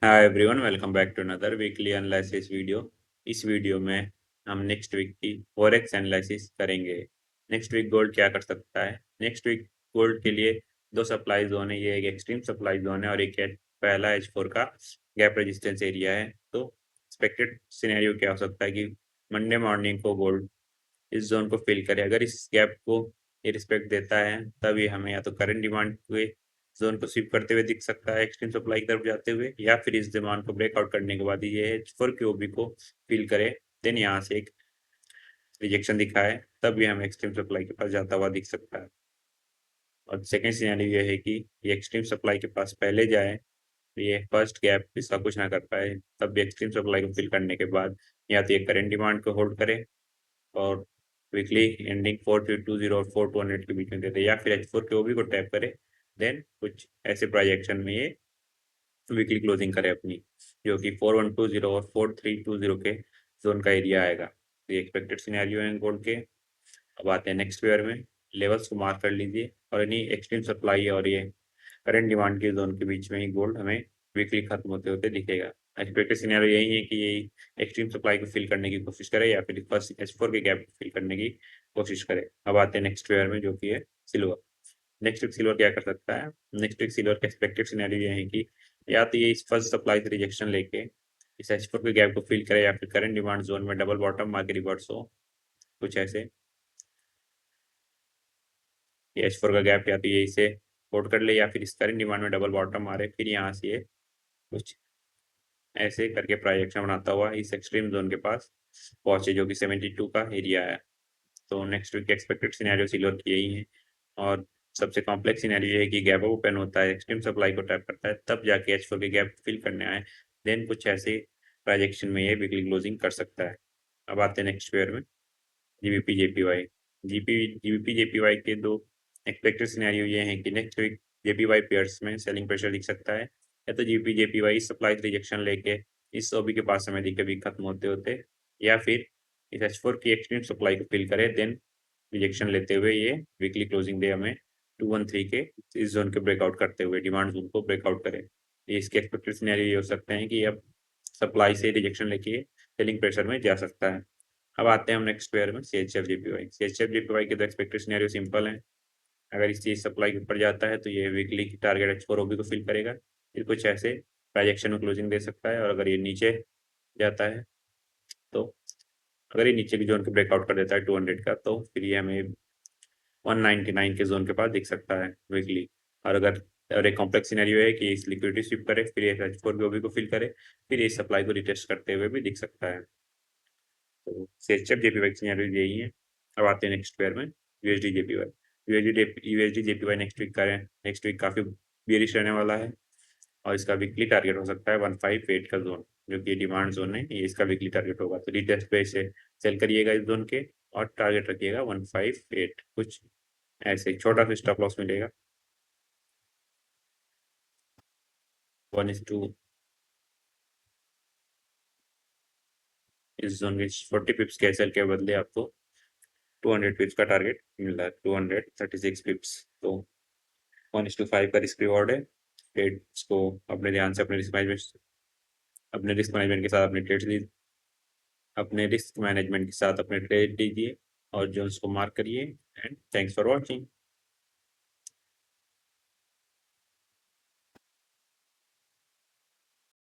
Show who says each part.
Speaker 1: Hi everyone, welcome back to another weekly analysis video. इस video में हम next week की फॉरेक्स एनालिसिस करेंगे। नेक्स्ट वीक गोल्ड क्या कर सकता है। नेक्स्ट वीक गोल्ड के लिए दो सप्लाई जोन है, ये एक एक्सट्रीम सप्लाई जोन है और एक है पहला H4 का गैप रेजिस्टेंस एरिया है। तो एक्सपेक्टेड सिनेरियो क्या हो सकता है कि मंडे मॉर्निंग को गोल्ड इस जोन को फिल करे। अगर इस गैप को ये रिस्पेक्ट देता है तब ये हमें या तो करंट डिमांड के जोन को स्वीप करते हुए दिख सकता है एक्सट्रीम सप्लाई की तरफ जाते हुए, या फिर इस डिमांड को ब्रेकआउट करने के बाद ये H4 की ओबी को फिल करे, देन यहाँ से एक रिजेक्शन दिखाए, तब ये हमें एक्सट्रीम सप्लाई के पास जाता हुआ दिख सकता है। और सेकेंड सिनेरियो ये है कि ये एक्सट्रीम सप्लाई के पास पहले जाए, ये फर्स्ट गैप इसका कुछ ना कर पाए, तब भी एक्सट्रीम सप्लाई को फिल करने के बाद या तो ये करंट डिमांड को होल्ड करे और वीकली एंडिंग 4220 और 4200 के बीच में देते, या फिर H4 के ओबी को टैप करे, देन कुछ ऐसे प्रोजेक्शन में ये वीकली क्लोजिंग करे अपनी, जो कि 4120 और 4320 के जोन का एरिया आएगा। तो ये एक्सपेक्टेड सिनेरियो है गोल्ड के। अब आते हैं नेक्स्ट पेयर में। लेवल्स को मार्क कर लीजिए और इन्हीं एक्सट्रीम सप्लाई और ये करंट डिमांड के जोन के बीच में ही गोल्ड हमें वीकली खत्म होते होते दिखेगा। एक्सपेक्टेड सिनेरियो यही है कि ये एक्सट्रीम सप्लाई को फिल करने की कोशिश करे या फिर फर्स्ट H4 के गैप को फिल करने की कोशिश करे। अब आते हैं नेक्स्ट पेयर में, जो कि है सिल्वर। नेक्स्ट वीक सिल्वर क्या कर सकता है। नेक्स्ट वीक सिल्वर का एक्सपेक्टेड सिनेरियो ये है कि या तो ये इस फर्स्ट सप्लाई से रिजेक्शन लेके इस H4 के गैप को फिल करे, या फिर करंट डिमांड जोन में डबल बॉटम मार के रिवर्स हो, कुछ ऐसे। ये H4 का गैप या तो ये इसे होल्ड कर ले या फिर इस करंट डिमांड में डबल बॉटम मारे, फिर यहाँ से ये कुछ ऐसे करके प्रोजेक्शन बनाता हुआ इस एक्सट्रीम जोन के पास पहुंचे, जो कि 72 का एरिया है। तो next week expected scenario silver की यही है। और सबसे कॉम्प्लेक्स सिनेरियो है कि गैप ओपन होता है, एक्सट्रीम सप्लाई को टैप करता है, तब जाके H4 के गैप फिल करने आए, देन कुछ ऐसे प्रोजेक्शन में ये वीकली क्लोजिंग कर सकता है। अब आते हैं नेक्स्ट पेयर में, जीबीपी जेपीवाई। जीबीपी जेपीवाई के दो एक्सपेक्टेड सिनेरियो ये हैं कि नेक्स्ट वीक जेपीवाई पेयर्स में सेलिंग प्रेशर दिख सकता है, या तो जीबीपी जेपीवाई सप्लाई रिजेक्शन लेके इस ओबी के पास हमें दिखे वीक खत्म होते होते, या फिर इस H4 की एक्सट्रीम सप्लाई को फिल करे, देन रिजेक्शन लेते हुए ये वीकली क्लोजिंग डे हमें 213 के इस जोन के ब्रेकआउट करते हुए डिमांड जोन को ब्रेकआउट करे। ये इसके एक्सपेक्टेड सिनेरियो ये हो सकते हैं कि अब सप्लाई से रिजेक्शन लेके सेलिंग प्रेशर में जा सकता है। अब आते हैं हम नेक्स्ट पेयर में, CHF JPY। CHF JPY के तो एक्सपेक्टेड सिनेरियो सिंपल है। अगर इस चीज सप्लाई के ऊपर जाता है तो ये वीकली की टारगेट H4 ओबी को फिल करेगा, फिर कुछ ऐसे प्रोजेक्शन में क्लोजिंग दे सकता है। और अगर ये नीचे जाता है तो, अगर ये नीचे की जोन को ब्रेकआउट कर देता है 200 का, तो फिर ये हमें 199 के जोन के पास दिख सकता है वीकली। और एक कॉम्प्लेक्स सिनेरियो है कि इस लिक्विडिटी स्वीप करे, फिर ये H4 के ओबी को फिल करे, फिर इस सप्लाई को रिटेस्ट करते हुए भी दिख सकता है। तो CHF JPY सिनेरियो यही है। अब आते हैं नेक्स्ट पेयर में, USD JPY। USD JPY next week काफी बेरिश रहने वाला है और इसका वीकली टारगेट हो सकता है 158 का जोन, जो कि डिमांड जोन है, ये इसका वीकली टारगेट होगा। तो रिटेस्ट पे इसे सेल करिएगा इस जोन के और टारगेट रखिएगा 158, कुछ ऐसे छोटा सा स्टॉप लॉस मिलेगा 1:2। इस जोन के 40 पिप्स के सेल के बदले आपको 200 पिप्स का टारगेट मिल रहा है, 236 पिप्स। तो 1:5 का रिस्क रिवॉर्ड है। ट्रेड्स को अपने ध्यान से अपने रिस्क मैनेजमेंट के साथ अपने रिस्क मैनेजमेंट के साथ अपने ट्रेड दीजिए और जोन्स को मार्क करिए। And thanks for watching.